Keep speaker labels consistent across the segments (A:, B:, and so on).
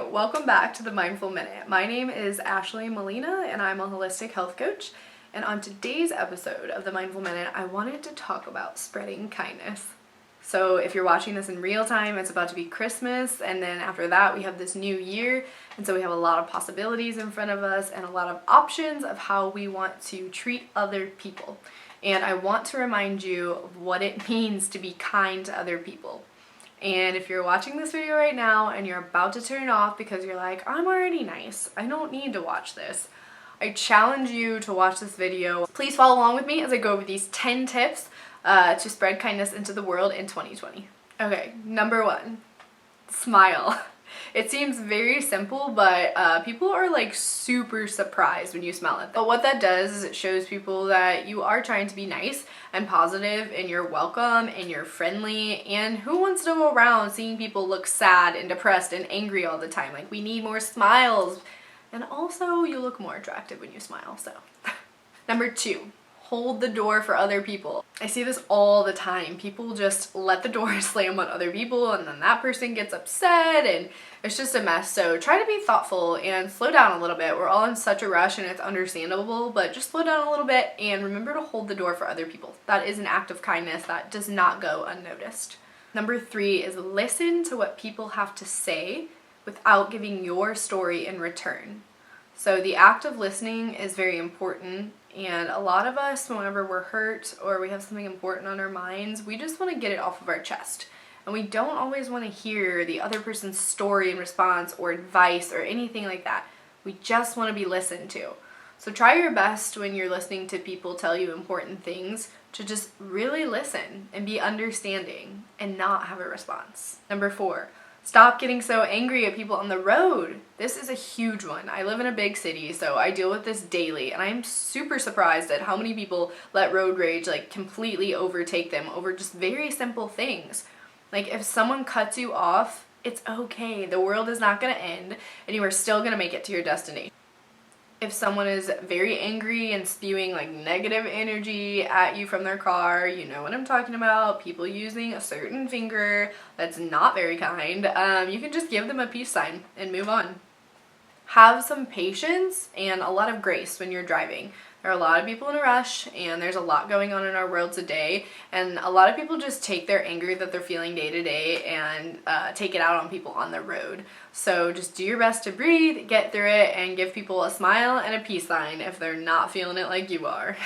A: welcome back to the Mindful Minute. My name is Ashley Molina and I'm a holistic health coach. And on today's episode of the Mindful Minute, I wanted to talk about spreading kindness. So if you're watching this in real time, it's about to be Christmas, and then after that we have this new year, and so we have a lot of possibilities in front of us and a lot of options of how we want to treat other people. And I want to remind you of what it means to be kind to other people. And if you're watching this video right now and you're about to turn it off because you're like, I'm already nice, I don't need to watch this, I challenge you to watch this video. Please follow along with me as I go over these 10 tips to spread kindness into the world in 2020. Okay, number 1, smile. It seems very simple, but people are like super surprised when you smile at them. But what that does is it shows people that you are trying to be nice and positive, and you're welcome and you're friendly, and who wants to go around seeing people look sad and depressed and angry all the time? Like, we need more smiles. And also, you look more attractive when you smile, so. Number 2, hold the door for other people. I see this all the time. People just let the door slam on other people, and then that person gets upset, and it's just a mess. So try to be thoughtful and slow down a little bit. We're all in such a rush and it's understandable, but just slow down a little bit and remember to hold the door for other people. That is an act of kindness that does not go unnoticed. Number 3 is listen to what people have to say without giving your story in return. So the act of listening is very important, and a lot of us, whenever we're hurt or we have something important on our minds, we just want to get it off of our chest. And we don't always want to hear the other person's story in response or advice or anything like that. We just want to be listened to. So try your best when you're listening to people tell you important things to just really listen and be understanding and not have a response. Number 4, stop getting so angry at people on the road. This is a huge one. I live in a big city, so I deal with this daily, and I'm super surprised at how many people let road rage like completely overtake them over just very simple things. Like, if someone cuts you off, it's okay. The world is not going to end, and you are still going to make it to your destination. If someone is very angry and spewing like negative energy at you from their car, you know what I'm talking about, people using a certain finger that's not very kind, you can just give them a peace sign and move on. Have some patience and a lot of grace when you're driving. There are a lot of people in a rush, and there's a lot going on in our world today, and a lot of people just take their anger that they're feeling day to day and take it out on people on the road. So just do your best to breathe, get through it, and give people a smile and a peace sign if they're not feeling it like you are.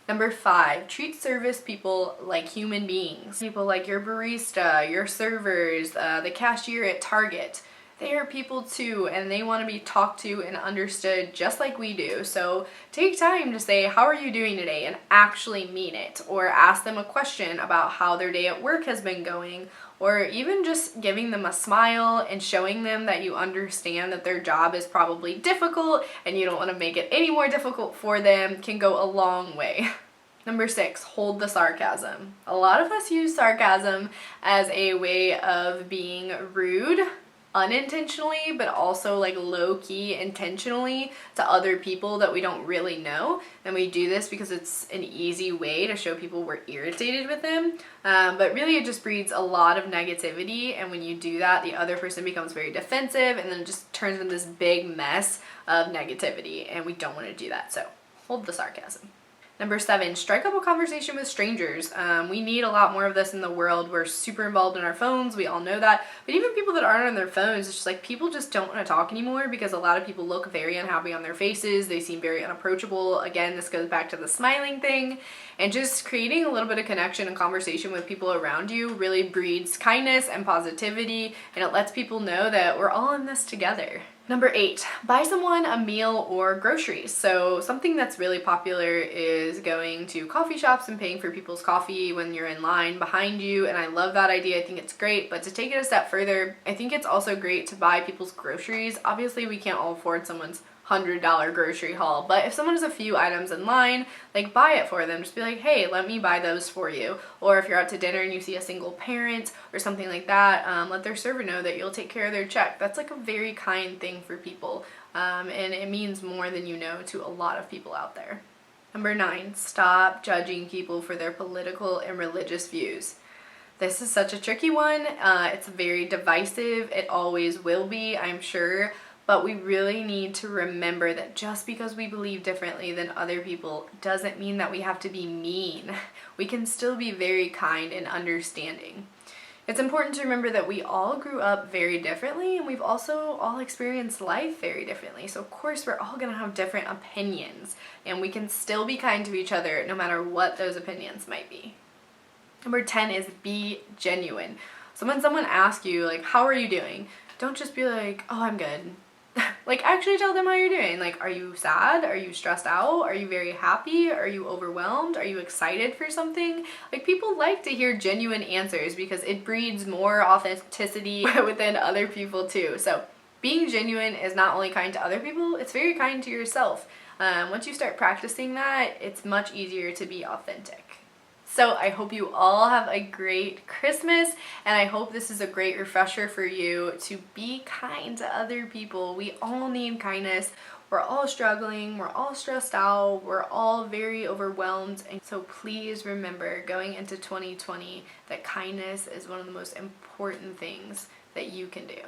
A: Number 5, treat service people like human beings. People like your barista, your servers, the cashier at Target. They are people too, and they want to be talked to and understood just like we do. So take time to say, how are you doing today? And actually mean it. Or ask them a question about how their day at work has been going. Or even just giving them a smile and showing them that you understand that their job is probably difficult and you don't want to make it any more difficult for them can go a long way. Number 6, hold the sarcasm. A lot of us use sarcasm as a way of being rude, unintentionally, but also like low-key intentionally to other people that we don't really know. And we do this because it's an easy way to show people we're irritated with them, but really it just breeds a lot of negativity, and when you do that, the other person becomes very defensive, and then it just turns into this big mess of negativity, and we don't want to do that. So hold the sarcasm. Number 7, strike up a conversation with strangers. We need a lot more of this in the world. We're super involved in our phones, we all know that. But even people that aren't on their phones, it's just like people just don't want to talk anymore because a lot of people look very unhappy on their faces. They seem very unapproachable. Again, this goes back to the smiling thing. And just creating a little bit of connection and conversation with people around you really breeds kindness and positivity, and it lets people know that we're all in this together. Number 8, buy someone a meal or groceries. So something that's really popular is going to coffee shops and paying for people's coffee when you're in line behind you, and I love that idea. I think it's great, but to take it a step further, I think it's also great to buy people's groceries. Obviously, we can't all afford someone's $100 grocery haul, but if someone has a few items in line, like, buy it for them. Just be like, hey, let me buy those for you. Or if you're out to dinner and you see a single parent or something like that, let their server know that you'll take care of their check. That's like a very kind thing for people, and it means more than you know to a lot of people out there. Number 9, stop judging people for their political and religious views. This is such a tricky one. It's very divisive. It always will be, I'm sure. But we really need to remember that just because we believe differently than other people doesn't mean that we have to be mean. We can still be very kind and understanding. It's important to remember that we all grew up very differently, and we've also all experienced life very differently. So of course we're all going to have different opinions, and we can still be kind to each other no matter what those opinions might be. Number 10 is be genuine. So when someone asks you, like, how are you doing? Don't just be like, oh, I'm good. Like, actually tell them how you're doing. Like, are you sad? Are you stressed out? Are you very happy? Are you overwhelmed? Are you excited for something? Like, people like to hear genuine answers because it breeds more authenticity within other people too. So being genuine is not only kind to other people, it's very kind to yourself. Once you start practicing that, it's much easier to be authentic. So I hope you all have a great Christmas, and I hope this is a great refresher for you to be kind to other people. We all need kindness. We're all struggling, we're all stressed out, we're all very overwhelmed, and so please remember going into 2020 that kindness is one of the most important things that you can do.